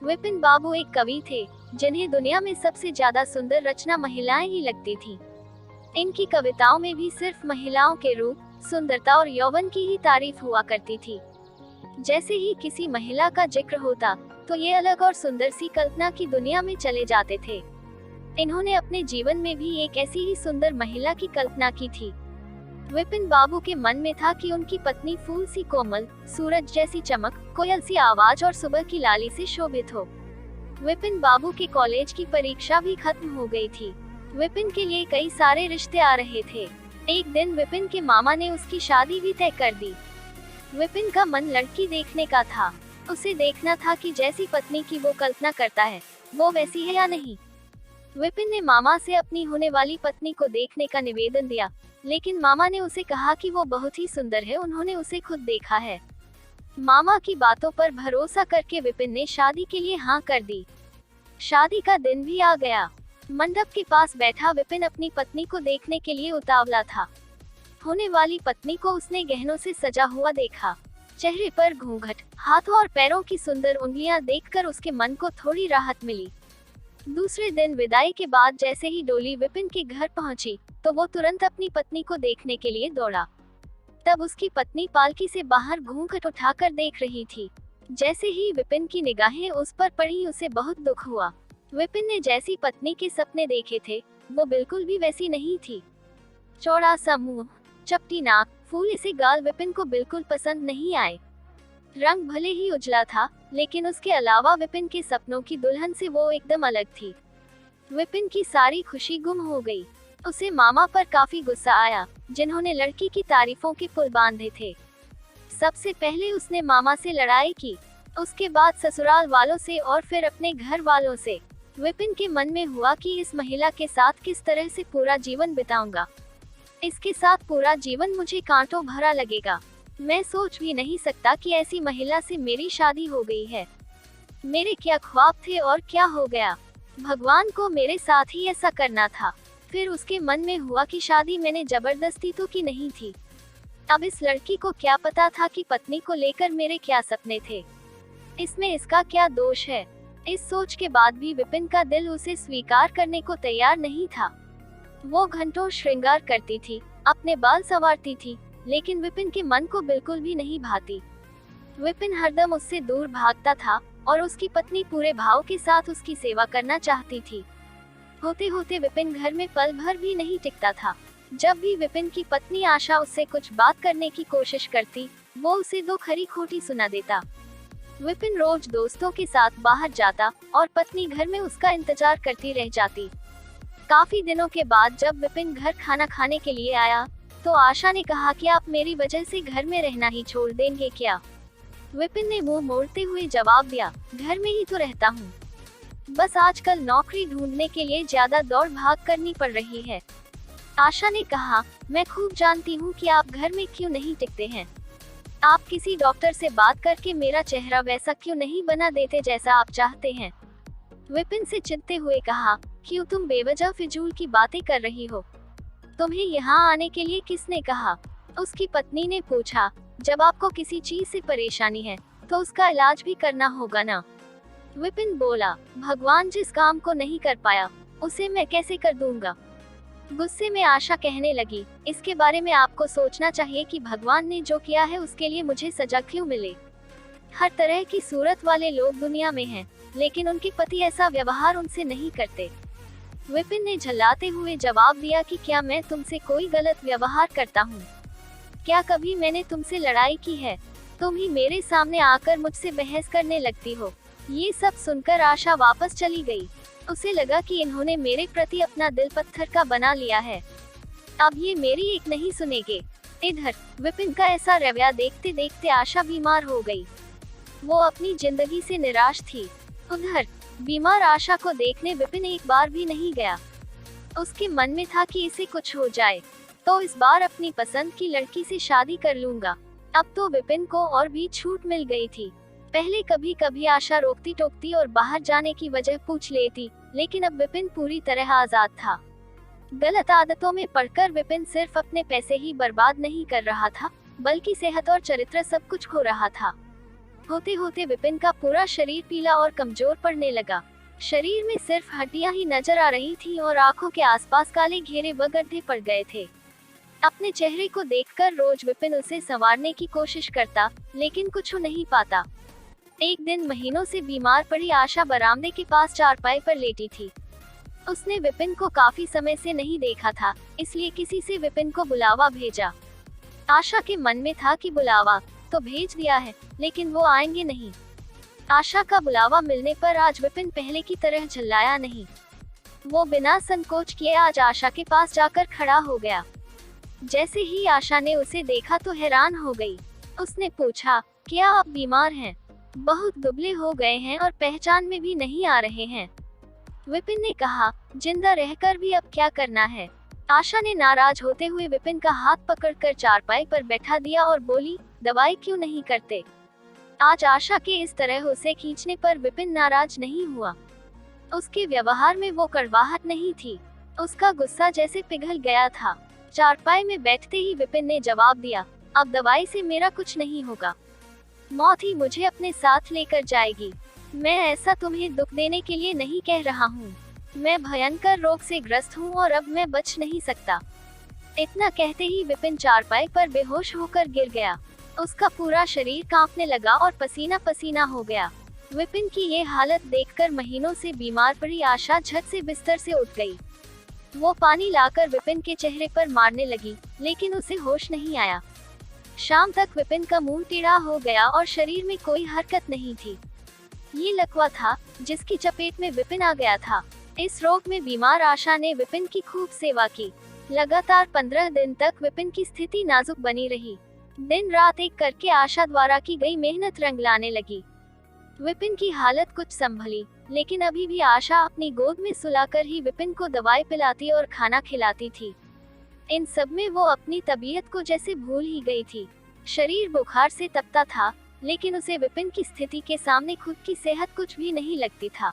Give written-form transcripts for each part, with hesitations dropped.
विपिन बाबू एक कवि थे, जिन्हें दुनिया में सबसे ज्यादा सुंदर रचना महिलाएं ही लगती थीं। इनकी कविताओं में भी सिर्फ महिलाओं के रूप, सुंदरता और यौवन की ही तारीफ हुआ करती थी। जैसे ही किसी महिला का जिक्र होता, तो ये अलग और सुंदर सी कल्पना की दुनिया में चले जाते थे। इन्होंने अपने जीवन में भी एक ऐसी ही सुंदर महिला की कल्पना की थी। विपिन बाबू के मन में था कि उनकी पत्नी फूल सी कोमल, सूरज जैसी चमक, कोयल सी आवाज और सुबह की लाली से शोभित हो। विपिन बाबू के कॉलेज की परीक्षा भी खत्म हो गई थी। विपिन के लिए कई सारे रिश्ते आ रहे थे। एक दिन विपिन के मामा ने उसकी शादी भी तय कर दी। विपिन का मन लड़की देखने का था। उसे देखना था कि जैसी पत्नी की वो कल्पना करता है, वो वैसी है या नहीं। विपिन ने मामा से अपनी होने वाली पत्नी को देखने का निवेदन दिया, लेकिन मामा ने उसे कहा कि वो बहुत ही सुंदर है, उन्होंने उसे खुद देखा है। मामा की बातों पर भरोसा करके विपिन ने शादी के लिए हाँ कर दी। शादी का दिन भी आ गया। मंडप के पास बैठा विपिन अपनी पत्नी को देखने के लिए उतावला था। होने वाली पत्नी को उसने गहनों से सजा हुआ देखा। चेहरे पर घूंघट, हाथों और पैरों की सुंदर उंगलियां देखकर उसके मन को थोड़ी राहत मिली। दूसरे दिन विदाई के बाद जैसे ही डोली विपिन के घर पहुंची, तो वो तुरंत अपनी पत्नी को देखने के लिए दौड़ा। तब उसकी पत्नी पालकी से बाहर घूंघट उठाकर देख रही थी। जैसे ही विपिन की निगाहें उस पर पड़ी, उसे बहुत दुख हुआ। विपिन ने जैसी पत्नी के सपने देखे थे, वो बिल्कुल भी वैसी नहीं थी। चौड़ा सा मुंह, चपटी नाक, फूले से गाल विपिन को बिल्कुल पसंद नहीं आए। रंग भले ही उजला था, लेकिन उसके अलावा विपिन के सपनों की दुल्हन से वो एकदम अलग थी। विपिन की सारी खुशी गुम हो गई। उसे मामा पर काफी गुस्सा आया, जिन्होंने लड़की की तारीफों के पुल बांधे थे। सबसे पहले उसने मामा से लड़ाई की, उसके बाद ससुराल वालों से और फिर अपने घर वालों से। विपिन के मन में हुआ कि इस महिला के साथ किस तरह से पूरा जीवन बिताऊंगा। इसके साथ पूरा जीवन मुझे कांटों भरा लगेगा। मैं सोच भी नहीं सकता कि ऐसी महिला से मेरी शादी हो गई है। मेरे क्या ख्वाब थे और क्या हो गया। भगवान को मेरे साथ ही ऐसा करना था। फिर उसके मन में हुआ कि शादी मैंने जबरदस्ती तो की नहीं थी। अब इस लड़की को क्या पता था कि पत्नी को लेकर मेरे क्या सपने थे। इसमें इसका क्या दोष है। इस सोच के बाद भी विपिन का दिल उसे स्वीकार करने को तैयार नहीं था। वो घंटों श्रृंगार करती थी, अपने बाल संवारती थी, लेकिन विपिन के मन को बिल्कुल भी नहीं भाती। विपिन हरदम उससे दूर भागता था और उसकी पत्नी पूरे भाव के साथ उसकी सेवा करना चाहती थी। होते होते विपिन घर में पल भर भी नहीं टिकता था। जब भी विपिन की पत्नी आशा उससे कुछ बात करने की कोशिश करती, वो उसे दो खरी खोटी सुना देता। विपिन रोज दोस्तों के साथ बाहर जाता और पत्नी घर में उसका इंतजार करती रह जाती। काफी दिनों के बाद जब विपिन घर खाना खाने के लिए आया, तो आशा ने कहा कि आप मेरी वजह से घर में रहना ही छोड़ देंगे क्या। विपिन ने मुंह मोड़ते हुए जवाब दिया, घर में ही तो रहता हूँ, बस आजकल नौकरी ढूंढने के लिए ज्यादा दौड़ भाग करनी पड़ रही है। आशा ने कहा, मैं खूब जानती हूँ कि आप घर में क्यों नहीं टिकते हैं। आप किसी डॉक्टर से बात करके मेरा चेहरा वैसा क्यों नहीं बना देते जैसा आप चाहते हैं। विपिन से चिढ़ते हुए कहा, क्यों तुम बेवजह फिजूल की बातें कर रही हो। तुम्हें यहाँ आने के लिए किसने कहा। उसकी पत्नी ने पूछा, जब आपको किसी चीज से परेशानी है, तो उसका इलाज भी करना होगा ना। विपिन बोला, भगवान जिस काम को नहीं कर पाया, उसे मैं कैसे कर दूंगा। गुस्से में आशा कहने लगी, इसके बारे में आपको सोचना चाहिए कि भगवान ने जो किया है उसके लिए मुझे सजा क्यों मिले। हर तरह की सूरत वाले लोग दुनिया में हैं, लेकिन उनके पति ऐसा व्यवहार उनसे नहीं करते। विपिन ने झल्लाते हुए जवाब दिया कि क्या मैं तुमसे कोई गलत व्यवहार करता हूँ। क्या कभी मैंने तुमसे लड़ाई की है। तुम ही मेरे सामने आकर मुझसे बहस करने लगती हो। ये सब सुनकर आशा वापस चली गई। उसे लगा कि इन्होंने मेरे प्रति अपना दिल पत्थर का बना लिया है। अब ये मेरी एक नहीं सुनेंगे। इधर विपिन का ऐसा रवैया देखते देखते आशा बीमार हो गई। वो अपनी जिंदगी से निराश थी। उधर बीमार आशा को देखने विपिन एक बार भी नहीं गया। उसके मन में था कि इसे कुछ हो जाए तो इस बार अपनी पसंद की लड़की से शादी कर लूंगा। अब तो विपिन को और भी छूट मिल गई थी। पहले कभी कभी आशा रोकती टोकती और बाहर जाने की वजह पूछ लेती, लेकिन अब विपिन पूरी तरह आजाद था। गलत आदतों में पड़कर विपिन सिर्फ अपने पैसे ही बर्बाद नहीं कर रहा था, बल्कि सेहत और चरित्र सब कुछ खो रहा था। होते होते विपिन का पूरा शरीर पीला और कमजोर पड़ने लगा। शरीर में सिर्फ हड्डियां ही नजर आ रही थी और आंखों के आसपास काले घेरे व गड्ढे पड़ गए थे। अपने चेहरे को देखकर रोज विपिन उसे संवारने की कोशिश करता, लेकिन कुछ नहीं पाता। एक दिन महीनों से बीमार पड़ी आशा बरामदे के पास चारपाई पर लेटी थी। उसने विपिन को काफी समय से नहीं देखा था, इसलिए किसी से विपिन को बुलावा भेजा। आशा के मन में था कि बुलावा तो भेज दिया है, लेकिन वो आएंगे नहीं। आशा का बुलावा मिलने पर आज विपिन पहले की तरह झल्लाया नहीं। वो बिना संकोच किए आज आशा के पास जाकर खड़ा हो गया। जैसे ही आशा ने उसे देखा तो हैरान हो गई। उसने पूछा, क्या आप बीमार हैं? बहुत दुबले हो गए हैं और पहचान में भी नहीं आ रहे हैं। विपिन ने कहा, जिंदा रहकर भी अब क्या करना है। आशा ने नाराज होते हुए विपिन का हाथ पकड़कर चारपाई पर बैठा दिया और बोली, दवाई क्यों नहीं करते? आज आशा के इस तरह उसे खींचने पर विपिन नाराज नहीं हुआ। उसके व्यवहार में वो कड़वाहट नहीं थी, उसका गुस्सा जैसे पिघल गया था। चारपाई में बैठते ही विपिन ने जवाब दिया, अब दवाई से मेरा कुछ नहीं होगा, मौत ही मुझे अपने साथ लेकर जाएगी। मैं ऐसा तुम्हें दुख देने के लिए नहीं कह रहा हूँ। मैं भयंकर रोग से ग्रस्त हूँ और अब मैं बच नहीं सकता। इतना कहते ही विपिन चारपाई पर बेहोश होकर गिर गया। उसका पूरा शरीर कांपने लगा और पसीना पसीना हो गया। विपिन की ये हालत देखकर महीनों से बीमार पड़ी आशा झट से बिस्तर से उठ गई। वो पानी लाकर विपिन के चेहरे पर मारने लगी, लेकिन उसे होश नहीं आया। शाम तक विपिन का मुंह टेढ़ा हो गया और शरीर में कोई हरकत नहीं थी। ये लकवा था जिसकी चपेट में विपिन आ गया था। इस रोग में बीमार आशा ने विपिन की खूब सेवा की। लगातार 15 दिन तक विपिन की स्थिति नाजुक बनी रही। दिन रात एक करके आशा द्वारा की गई मेहनत रंग लाने लगी। विपिन की हालत कुछ संभली, लेकिन अभी भी आशा अपनी गोद में सुलाकर ही विपिन को दवाई पिलाती और खाना खिलाती थी। इन सब में वो अपनी तबीयत को जैसे भूल ही गई थी। शरीर बुखार से तपता था, लेकिन उसे विपिन की स्थिति के सामने खुद की सेहत कुछ भी नहीं लगती था।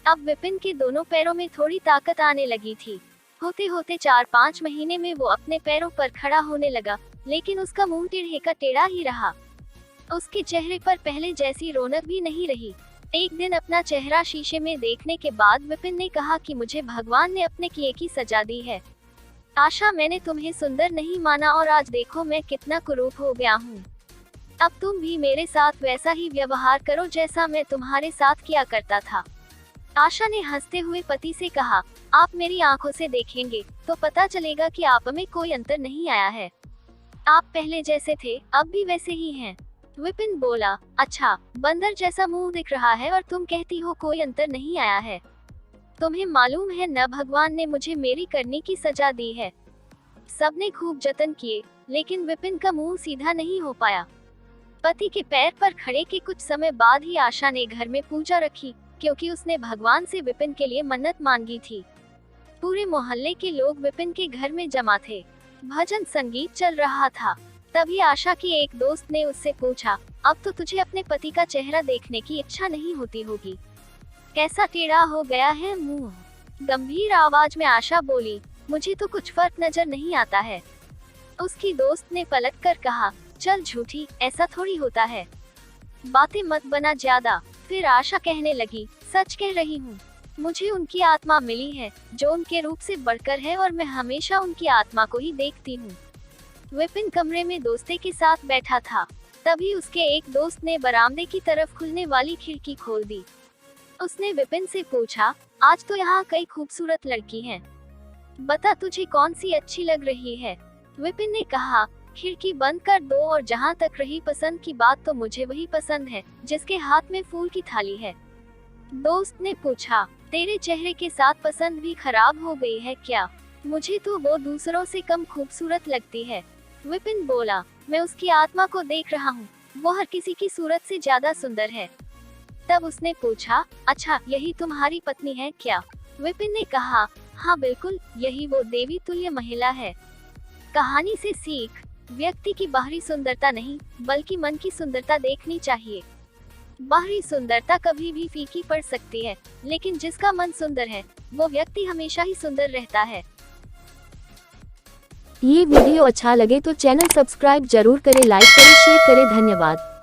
अब विपिन के दोनों पैरों में थोड़ी ताकत आने लगी थी। होते होते 4-5 महीने में वो अपने पैरों पर खड़ा होने लगा, लेकिन उसका मुंह टेढ़े का टेढ़ा ही रहा। उसके चेहरे पर पहले जैसी रौनक भी नहीं रही। एक दिन अपना चेहरा शीशे में देखने के बाद विपिन ने कहा कि मुझे भगवान ने अपने किए की सजा दी है। आशा, मैंने तुम्हें सुंदर नहीं माना और आज देखो मैं कितना कुरूप हो गया हूँ। अब तुम भी मेरे साथ वैसा ही व्यवहार करो जैसा मैं तुम्हारे साथ किया करता था। आशा ने हंसते हुए पति से कहा, आप मेरी आंखों से देखेंगे तो पता चलेगा कि आप में कोई अंतर नहीं आया है। आप पहले जैसे थे अब भी वैसे ही हैं। विपिन बोला, अच्छा, बंदर जैसा मुंह दिख रहा है और तुम कहती हो कोई अंतर नहीं आया है। तुम्हें मालूम है न, भगवान ने मुझे मेरी करने की सजा दी है। सबने खूब जतन किए, लेकिन विपिन का मुंह सीधा नहीं हो पाया। पति के पैर पर खड़े के कुछ समय बाद ही आशा ने घर में पूजा रखी, क्योंकि उसने भगवान से विपिन के लिए मन्नत मांगी थी। पूरे मोहल्ले के लोग विपिन के घर में जमा थे। भजन संगीत चल रहा था। तभी आशा की एक दोस्त ने उससे पूछा, अब तो तुझे अपने पति का चेहरा देखने की इच्छा नहीं होती होगी, कैसा टेढ़ा हो गया है मुंह। गंभीर आवाज में आशा बोली, मुझे तो कुछ फर्क नजर नहीं आता है। उसकी दोस्त ने पलटकर कहा, चल झूठी, ऐसा थोड़ी होता है, बातें मत बना ज्यादा। फिर आशा कहने लगी, सच कह रही हूँ, मुझे उनकी आत्मा मिली है जो उनके रूप से बढ़कर है और मैं हमेशा उनकी आत्मा को ही देखती हूँ। विपिन कमरे में दोस्ते के साथ बैठा था। तभी उसके एक दोस्त ने बरामदे की तरफ खुलने वाली खिड़की खोल दी। उसने विपिन से पूछा, आज तो यहाँ कई खूबसूरत लड़की हैं, बता तुझे कौन सी अच्छी लग रही है। विपिन ने कहा, खिड़की बंद कर दो और जहाँ तक रही पसंद की बात, तो मुझे वही पसंद है जिसके हाथ में फूल की थाली है। दोस्त ने पूछा, तेरे चेहरे के साथ पसंद भी खराब हो गई है क्या? मुझे तो वो दूसरों से कम खूबसूरत लगती है। विपिन बोला, मैं उसकी आत्मा को देख रहा हूँ, वो हर किसी की सूरत से ज्यादा सुंदर है। तब उसने पूछा, अच्छा, यही तुम्हारी पत्नी है क्या? विपिन ने कहा, हाँ बिल्कुल, यही वो देवी तुल्य महिला है। कहानी से सीख, व्यक्ति की बाहरी सुंदरता नहीं बल्कि मन की सुंदरता देखनी चाहिए। बाहरी सुंदरता कभी भी फीकी पड़ सकती है, लेकिन जिसका मन सुंदर है वो व्यक्ति हमेशा ही सुंदर रहता है। ये वीडियो अच्छा लगे तो चैनल सब्सक्राइब जरूर करें, लाइक करें, शेयर करें। धन्यवाद।